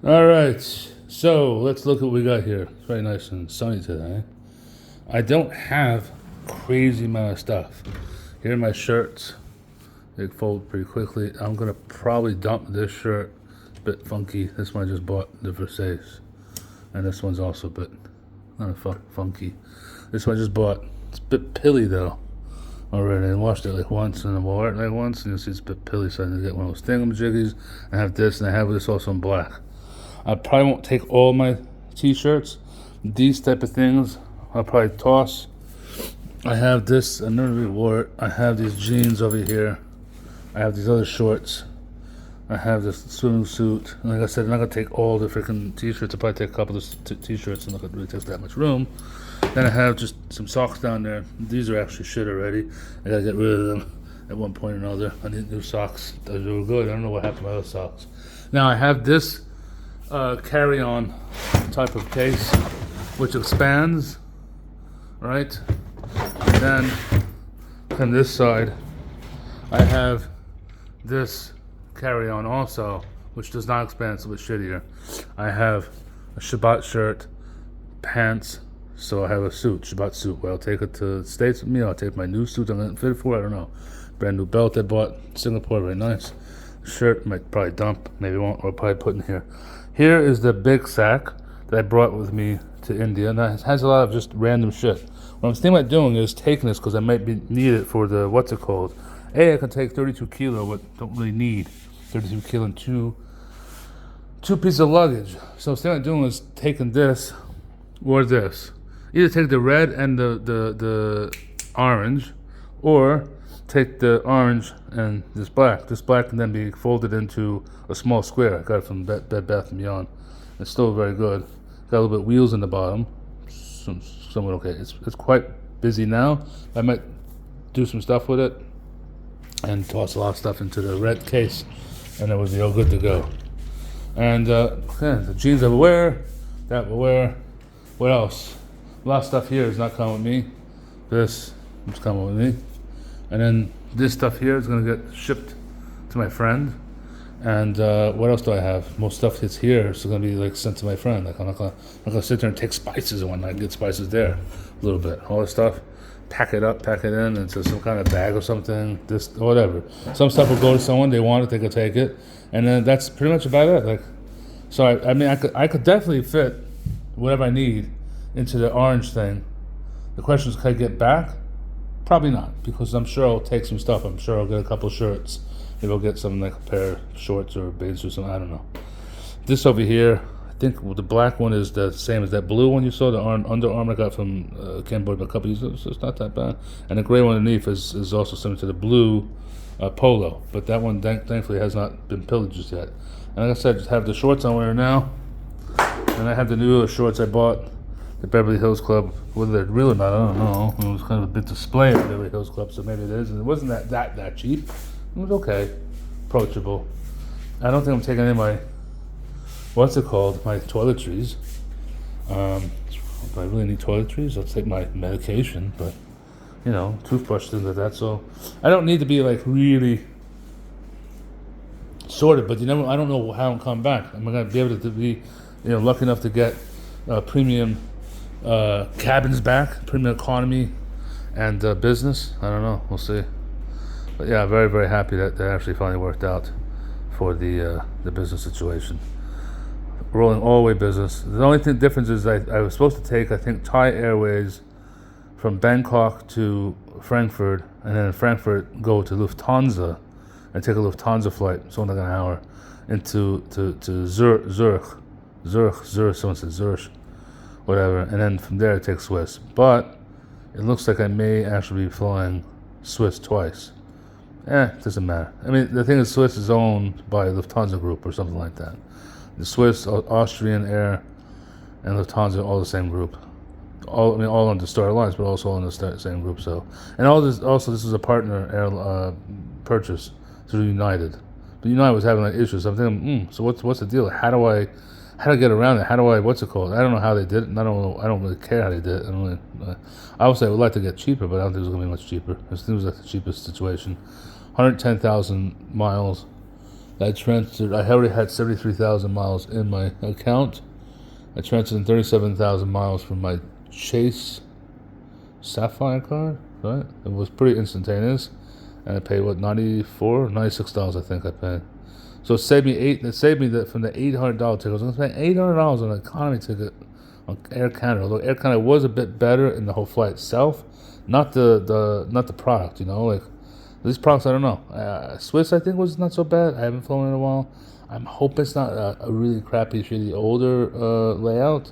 All right, so let's look at what we got here. It's very nice and sunny today. I don't have crazy amount of stuff. Here are my shirts. They fold pretty quickly. I'm gonna probably dump this shirt. It's a bit funky. This one I just bought, the Versace. And this one's also a bit kind of funky. This one I just bought. It's a bit pilly though. Already, I washed it like once and I wore it like once, and you'll see it's a bit pilly, so I need to get one of those thingamajiggies. I have this, and I have this also in black. I probably won't take all my t-shirts. These type of things I'll probably toss. I have this, I never really wore it. I have these jeans over here. I have these other shorts. I have this swimming suit. And like I said, I'm not gonna take all the freaking t-shirts. I'll probably take a couple of t-shirts, and not gonna really take that much room. Then I have just some socks down there. These are actually shit already. I gotta get rid of them at one point or another. I need new socks. They were good. I don't know what happened to my other socks. Now I have this carry-on type of case, which expands, right? And then on this side, I have this carry-on also, which does not expand. It's a bit shittier. I have a Shabbat shirt, pants. So I have a suit, Shabbat suit. Well, I'll take it to the States with me. I'll take my new suit I'm getting fitted for. I don't know. Brand new belt I bought in Singapore, very nice. Shirt might probably dump, maybe won't, or probably put in here. Here is the big sack that I brought with me to India, and that has a lot of just random shit. What I'm thinking about doing is taking this because I might need it for the what's it called. I can take 32 kilo, but don't really need 32 kilo and two pieces of luggage. So what I'm thinking about doing is taking this or this. Either take the red and the orange, or take the orange and this black. This black can then be folded into a small square. I got it from Bed Bath & Beyond. It's still very good. Got a little bit of wheels in the bottom. Somewhat okay. It's quite busy now. I might do some stuff with it and toss a lot of stuff into the red case, and it was all good to go. And the jeans I will wear, that will wear. What else? A lot of stuff here is not coming with me. This is coming with me. And then this stuff here is going to get shipped to my friend. And what else do I have? Most stuff that's here, so it's going to be like sent to my friend. Like I'm not going to sit there and take spices and whatnot. Get spices there a little bit. All this stuff, pack it up, pack it in into some kind of bag or something. This, whatever. Some stuff will go to someone. They want it, they could take it. And then that's pretty much about it. Like, so I could definitely fit whatever I need into the orange thing. The question is, can I get back? Probably not, because I'm sure I'll take some stuff. I'm sure I'll get a couple of shirts. Maybe I'll get something like a pair of shorts or boots or something. I don't know. This over here, I think the black one is the same as that blue one you saw, the Under Armour I got from Cambodia a couple of years ago, so it's not that bad. And the gray one underneath is also similar to the blue polo, but that one thankfully has not been pillaged yet. And like I said, just have the shorts I'm wearing now, and I have the new shorts I bought the Beverly Hills Club. Whether they're real or not, I don't know. It was kind of a big display at the Beverly Hills Club, so maybe it is. And it wasn't that cheap. It was okay, approachable. I don't think I'm taking any of my, what's it called, my toiletries. If I really need toiletries, I'll take my medication, but, toothbrush, things like that. So I don't need to be like really sorted, but I don't know how I'm coming back. Am I going to be able to be, lucky enough to get premium cabins back, premium economy and business? I don't know. We'll see. But yeah, very, very happy that actually finally worked out for the business situation. Rolling all the way business. The only difference is I was supposed to take, I think, Thai Airways from Bangkok to Frankfurt, and then in Frankfurt go to Lufthansa and take a Lufthansa flight, it's only like an hour, into to Zurich, someone said Zurich, whatever, and then from there I take Swiss. But it looks like I may actually be flying Swiss twice. It doesn't matter. I mean, the thing is, Swiss is owned by Lufthansa Group or something like that. The Swiss, Austrian Air, and Lufthansa are all the same group. All under Star Alliance, but also on the same group. So, and all this this is a partner air purchase through United. But United was having like issues. I'm thinking, so what's the deal? How do I get around it? What's it called? I don't know how they did it, and I don't really care how they did it. Obviously I would like to get cheaper, but I don't think it was going to be much cheaper. It was like the cheapest situation. 110,000 miles I already had 73,000 miles in my account. I transferred in 37,000 miles from my Chase Sapphire card, right? It was pretty instantaneous. And I paid, what, $96, I think I paid. So it saved me from the $800 ticket. I was going to spend $800 on an economy ticket on Air Canada. Although Air Canada was a bit better in the whole flight itself, not the product. Like these products, I don't know. Swiss, I think, was not so bad. I haven't flown in a while. I'm hoping it's not a really crappy, shitty older layout.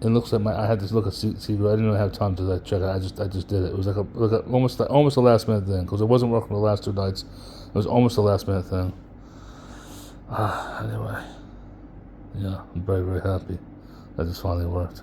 It looks like I had to look at Secret. I didn't really have time to check it. I just did it. It was almost a last minute thing because it wasn't working the last 2 nights. It was almost a last minute thing. Anyway, yeah, I'm very, very happy that this finally worked.